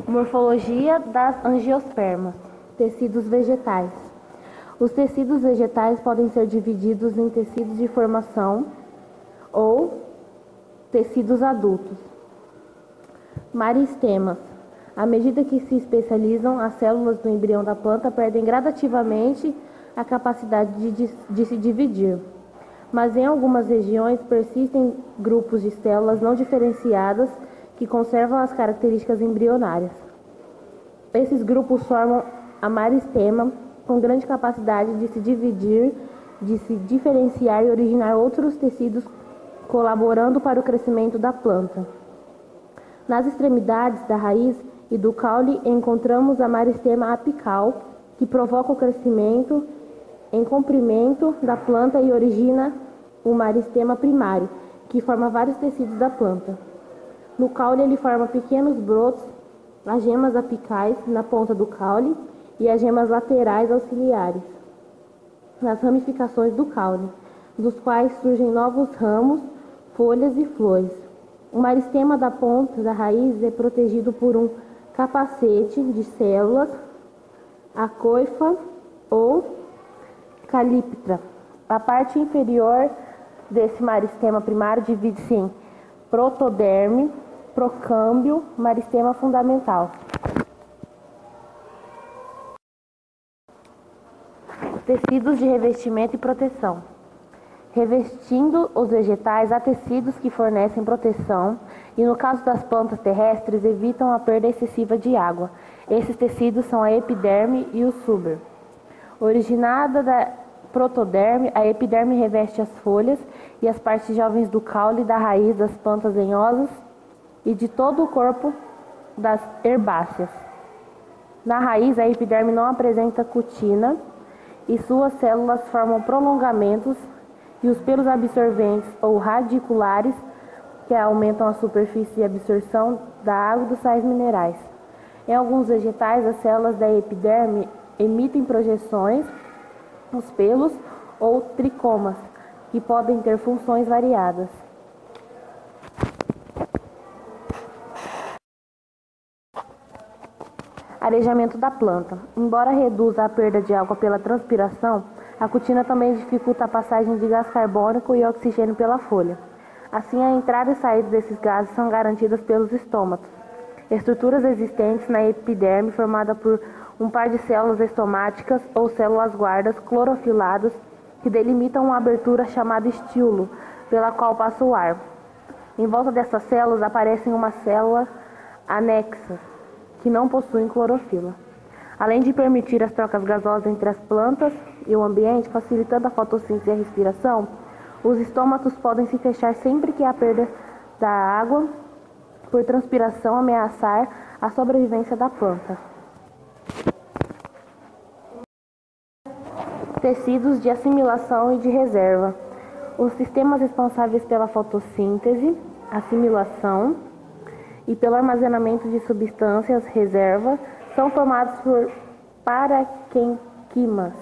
Morfologia das angiospermas. Tecidos vegetais. Os tecidos vegetais podem ser divididos em tecidos de formação ou tecidos adultos. Maristemas. À medida que se especializam, as células do embrião da planta perdem gradativamente a capacidade de se dividir. Mas em algumas regiões persistem grupos de células não diferenciadas que conservam as características embrionárias. Esses grupos formam a maristema, com grande capacidade de se dividir, de se diferenciar e originar outros tecidos, colaborando para o crescimento da planta. Nas extremidades da raiz e do caule encontramos a maristema apical, que provoca o crescimento em comprimento da planta e origina o maristema primário, que forma vários tecidos da planta. No caule ele forma pequenos brotos, as gemas apicais na ponta do caule e as gemas laterais auxiliares nas ramificações do caule, dos quais surgem novos ramos, folhas e flores. O maristema da ponta da raiz é protegido por um capacete de células, a coifa ou calíptra. A parte inferior desse maristema primário divide-se em protoderme, procâmbio, maristema fundamental. Tecidos de revestimento e proteção. Revestindo os vegetais, há tecidos que fornecem proteção e, no caso das plantas terrestres, evitam a perda excessiva de água. Esses tecidos são a epiderme e o suber. Originada da protoderme, a epiderme reveste as folhas e as partes jovens do caule e da raiz das plantas lenhosas e de todo o corpo das herbáceas. Na raiz, a epiderme não apresenta cutina e suas células formam prolongamentos e os pelos absorventes ou radiculares que aumentam a superfície de absorção da água e dos sais minerais. Em alguns vegetais, as células da epiderme emitem projeções, os pelos ou tricomas, que podem ter funções variadas. Arejamento da planta. Embora reduza a perda de água pela transpiração, a cutina também dificulta a passagem de gás carbônico e oxigênio pela folha. Assim, a entrada e saída desses gases são garantidas pelos estômatos, estruturas existentes na epiderme formada por um par de células estomáticas ou células guardas clorofiladas que delimitam uma abertura chamada estíolo, pela qual passa o ar. Em volta dessas células aparecem uma célula anexa, que não possuem clorofila. Além de permitir as trocas gasosas entre as plantas e o ambiente, facilitando a fotossíntese e a respiração, os estômatos podem se fechar sempre que a perda da água por transpiração ameaçar a sobrevivência da planta. Tecidos de assimilação e de reserva. Os sistemas responsáveis pela fotossíntese, assimilação e pelo armazenamento de substâncias reserva são formados por paraquenquimas,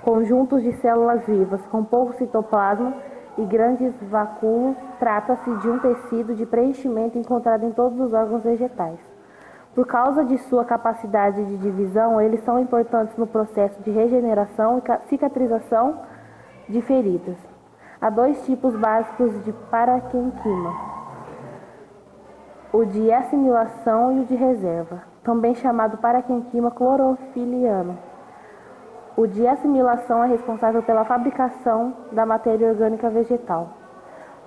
conjuntos de células vivas com pouco citoplasma e grandes vacúolos. Trata-se de um tecido de preenchimento encontrado em todos os órgãos vegetais. Por causa de sua capacidade de divisão, eles são importantes no processo de regeneração e cicatrização de feridas. Há dois tipos básicos de paraquenquima: o de assimilação e o de reserva, também chamado paraquenquima clorofiliano. O de assimilação é responsável pela fabricação da matéria orgânica vegetal.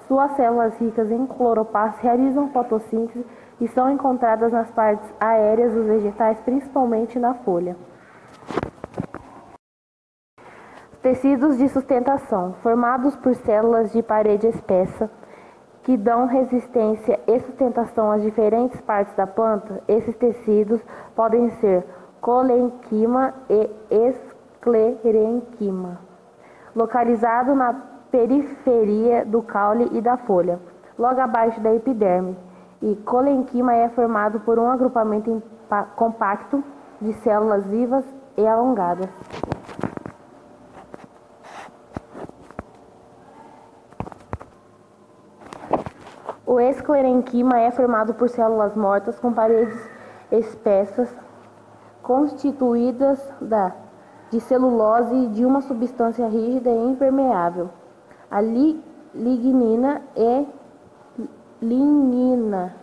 Suas células ricas em cloroplastos realizam fotossíntese e são encontradas nas partes aéreas dos vegetais, principalmente na folha. Tecidos de sustentação, formados por células de parede espessa, que dão resistência e sustentação às diferentes partes da planta. Esses tecidos podem ser colenquima e esclerenquima, localizado na periferia do caule e da folha, logo abaixo da epiderme. E colenquima é formado por um agrupamento compacto de células vivas e alongadas. O esclerenquima é formado por células mortas com paredes espessas constituídas de celulose de uma substância rígida e impermeável. A lignina e lignina,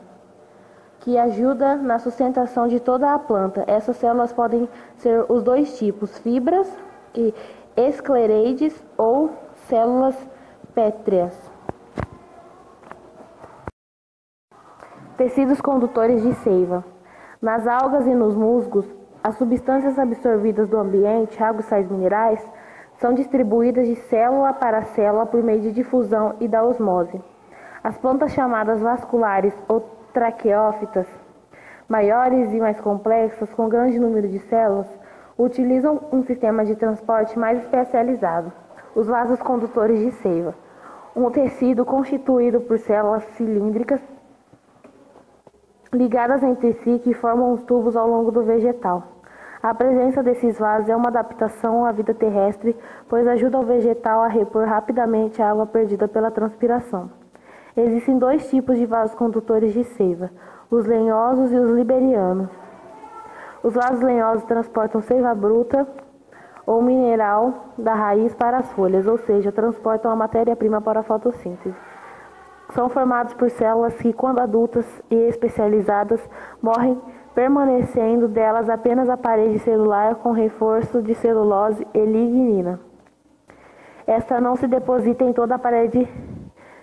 que ajuda na sustentação de toda a planta. Essas células podem ser os dois tipos, fibras e esclereides ou células pétreas. Tecidos condutores de seiva. Nas algas e nos musgos, as substâncias absorvidas do ambiente, água e sais minerais, são distribuídas de célula para célula por meio de difusão e da osmose. As plantas chamadas vasculares ou traqueófitas, maiores e mais complexas, com grande número de células, utilizam um sistema de transporte mais especializado, os vasos condutores de seiva, um tecido constituído por células cilíndricas ligadas entre si que formam os tubos ao longo do vegetal. A presença desses vasos é uma adaptação à vida terrestre, pois ajuda o vegetal a repor rapidamente a água perdida pela transpiração. Existem dois tipos de vasos condutores de seiva, os lenhosos e os liberianos. Os vasos lenhosos transportam seiva bruta ou mineral da raiz para as folhas, ou seja, transportam a matéria-prima para a fotossíntese. São formados por células que, quando adultas e especializadas, morrem, permanecendo delas apenas a parede celular com reforço de celulose e lignina. Esta não se deposita em toda a parede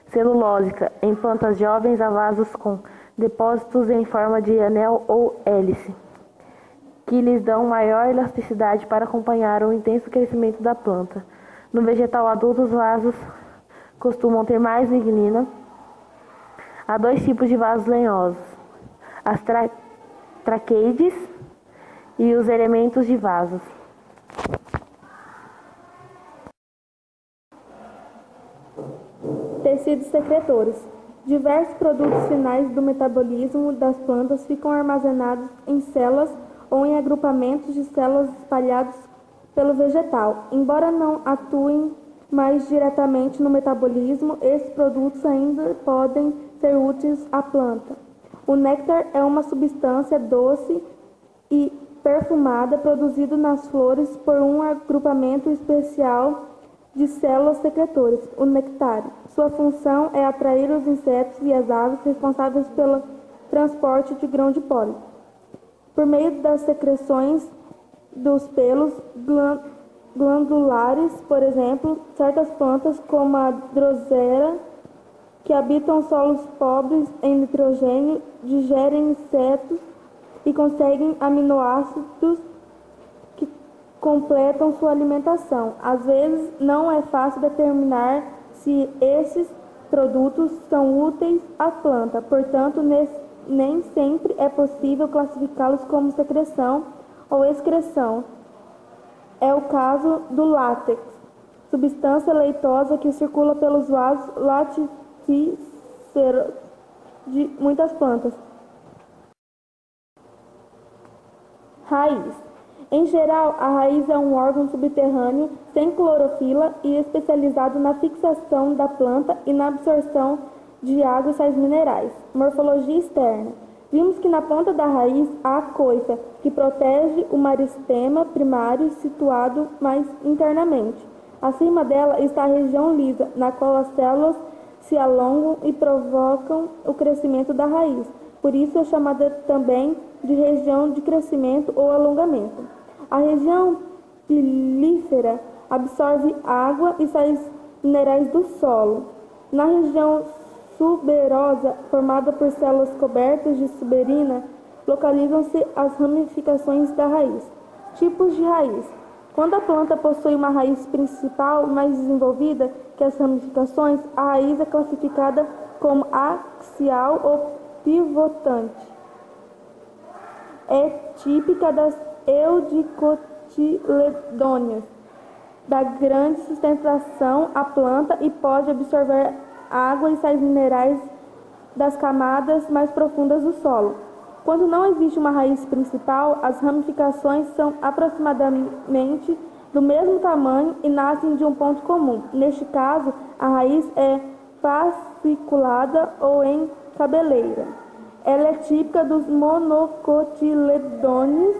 celulósica. Em plantas jovens, há vasos com depósitos em forma de anel ou hélice, que lhes dão maior elasticidade para acompanhar o intenso crescimento da planta. No vegetal adulto, os vasos costumam ter mais lignina. Há dois tipos de vasos lenhosos, as traqueides e os elementos de vasos. Tecidos secretores. Diversos produtos finais do metabolismo das plantas ficam armazenados em células ou em agrupamentos de células espalhados pelo vegetal. Embora não atuem mais diretamente no metabolismo, esses produtos ainda podem ser úteis à planta. O néctar é uma substância doce e perfumada produzido nas flores por um agrupamento especial de células secretoras, o nectário. Sua função é atrair os insetos e as aves responsáveis pelo transporte de grão de pólen. Por meio das secreções dos pelos glandulares, por exemplo, certas plantas, como a drosera, que habitam solos pobres em nitrogênio, digerem insetos e conseguem aminoácidos que completam sua alimentação. Às vezes, não é fácil determinar se esses produtos são úteis à planta, portanto, nem sempre é possível classificá-los como secreção ou excreção. É o caso do látex, substância leitosa que circula pelos vasos laticíferos de muitas plantas. Raiz. Em geral, a raiz é um órgão subterrâneo sem clorofila e especializado na fixação da planta e na absorção de água e sais minerais. Morfologia externa. Vimos que na ponta da raiz há a coifa, que protege o meristema primário situado mais internamente. Acima dela está a região lisa, na qual as células se alongam e provocam o crescimento da raiz. Por isso é chamada também de região de crescimento ou alongamento. A região pilífera absorve água e sais minerais do solo. Na região suberosa, formada por células cobertas de suberina, localizam-se as ramificações da raiz. Tipos de raiz. Quando a planta possui uma raiz principal mais desenvolvida que as ramificações, a raiz é classificada como axial ou pivotante. É típica das eudicotiledôneas, da grande sustentação à planta e pode absorver água e sais minerais das camadas mais profundas do solo. Quando não existe uma raiz principal, as ramificações são aproximadamente do mesmo tamanho e nascem de um ponto comum. Neste caso, a raiz é fasciculada ou em cabeleira. Ela é típica dos monocotiledôneos,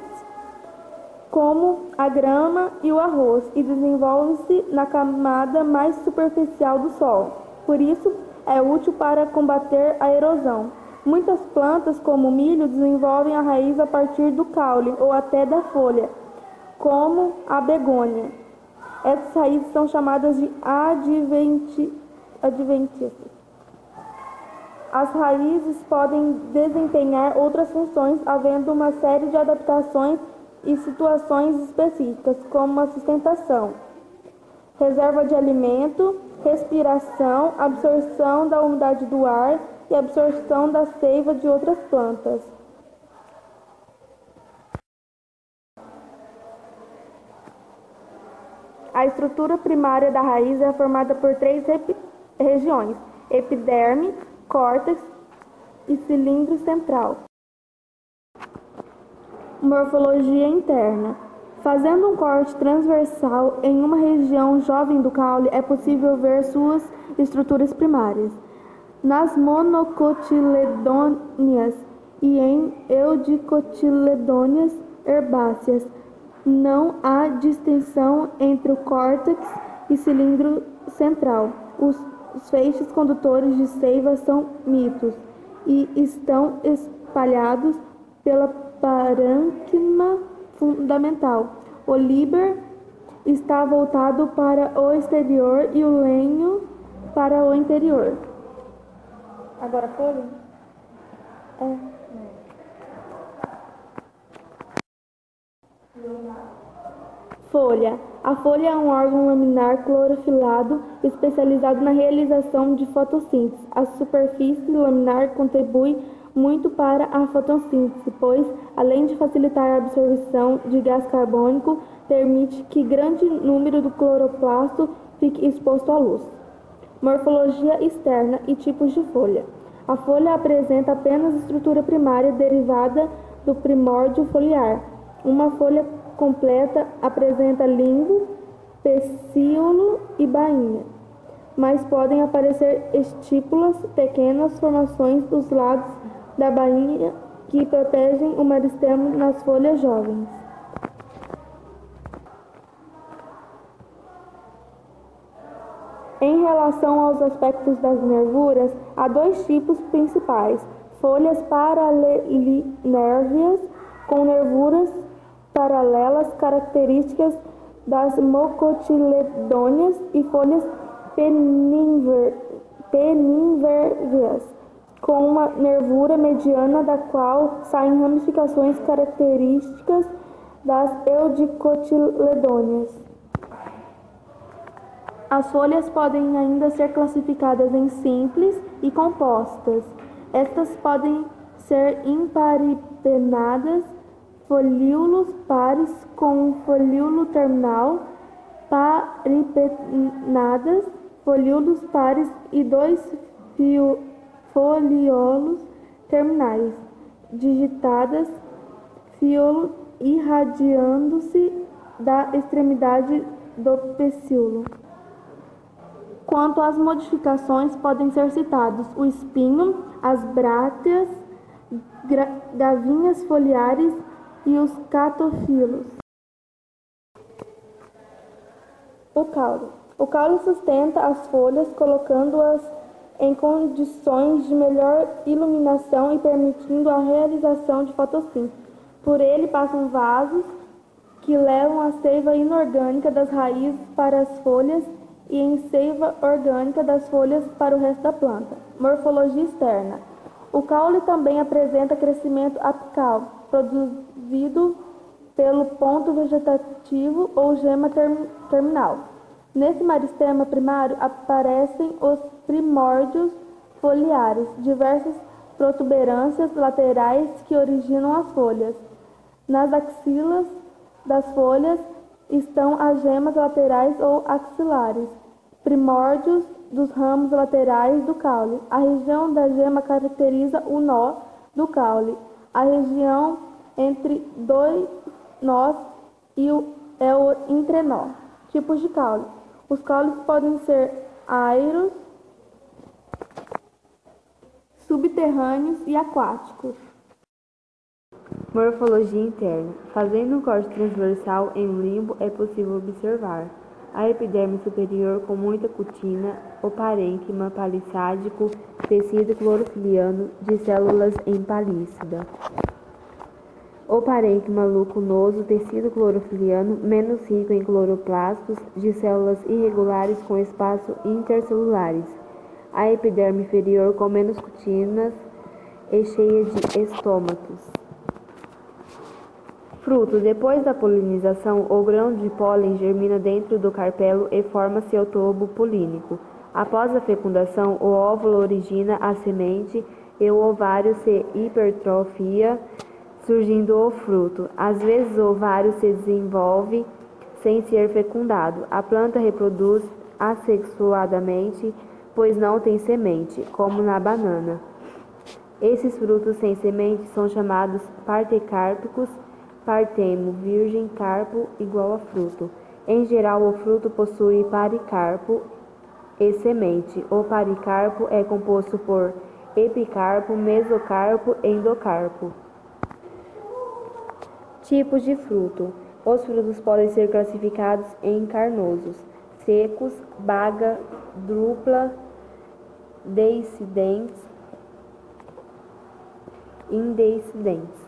como a grama e o arroz, e desenvolve-se na camada mais superficial do solo. Por isso, é útil para combater a erosão. Muitas plantas, como o milho, desenvolvem a raiz a partir do caule ou até da folha, como a begônia. Essas raízes são chamadas de adventícias. As raízes podem desempenhar outras funções, havendo uma série de adaptações e situações específicas, como a sustentação, reserva de alimento, respiração, absorção da umidade do ar e absorção da seiva de outras plantas. A estrutura primária da raiz é formada por 3 regiões: epiderme, córtex e cilindro central. Morfologia interna. Fazendo um corte transversal em uma região jovem do caule, é possível ver suas estruturas primárias. Nas monocotiledôneas e em eudicotiledôneas herbáceas, não há distinção entre o córtex e cilindro central. Os feixes condutores de seiva são mitos e estão espalhados pela parênquima fundamental. O líber está voltado para o exterior e o lenho para o interior. Agora folha? Folha. A folha é um órgão laminar clorofilado especializado na realização de fotossíntese. A superfície laminar contribui muito para a fotossíntese, pois, além de facilitar a absorção de gás carbônico, permite que grande número do cloroplasto fique exposto à luz. Morfologia externa e tipos de folha. A folha apresenta apenas estrutura primária derivada do primórdio foliar. Uma folha completa apresenta limbo, pecíolo e bainha, mas podem aparecer estípulas, pequenas formações dos lados da bainha que protegem o meristemo nas folhas jovens. Em relação aos aspectos das nervuras, há 2 tipos principais: folhas paralelinérvias, com nervuras paralelas características das monocotiledôneas, e folhas penínvervias, com uma nervura mediana da qual saem ramificações características das eudicotiledôneas. As folhas podem ainda ser classificadas em simples e compostas. Estas podem ser imparipennadas, folíolos pares com folíolo terminal, paripennadas, folíolos pares e 2 folíolos terminais, digitadas, fíolo irradiando-se da extremidade do pecíolo. Quanto às modificações, podem ser citados o espinho, as brácteas, gavinhas foliares e os catofilos. O caule. O caule sustenta as folhas, colocando-as em condições de melhor iluminação e permitindo a realização de fotossíntese. Por ele passam vasos que levam a seiva inorgânica das raízes para as folhas e em seiva orgânica das folhas para o resto da planta. Morfologia externa. O caule também apresenta crescimento apical, produzido pelo ponto vegetativo ou gema terminal. Nesse meristema primário aparecem os primórdios foliares, diversas protuberâncias laterais que originam as folhas. Nas axilas das folhas estão as gemas laterais ou axilares, primórdios dos ramos laterais do caule. A região da gema caracteriza o nó do caule. A região entre 2 nós é o entrenó. Tipos de caule. Os caules podem ser airos, subterrâneos e aquáticos. Morfologia interna. Fazendo um corte transversal em um limbo, é possível observar a epiderme superior com muita cutina, o parênquima palissádico, tecido clorofiliano de células empalícida. O parênquima lucunoso, tecido clorofiliano menos rico em cloroplastos, de células irregulares com espaço intercelulares. A epiderme inferior com menos cutinas e cheia de estômatos. Fruto. Depois da polinização, o grão de pólen germina dentro do carpelo e forma seu tubo polínico. Após a fecundação, o óvulo origina a semente e o ovário se hipertrofia, surgindo o fruto. Às vezes o ovário se desenvolve sem ser fecundado. A planta reproduz assexuadamente, pois não tem semente, como na banana. Esses frutos sem semente são chamados partecárpicos. Partemo, virgem, carpo, igual a fruto. Em geral, o fruto possui pericarpo e semente. O pericarpo é composto por epicarpo, mesocarpo e endocarpo. Tipos de fruto. Os frutos podem ser classificados em carnosos, secos, baga, drupla, deiscendentes, indeiscendentes.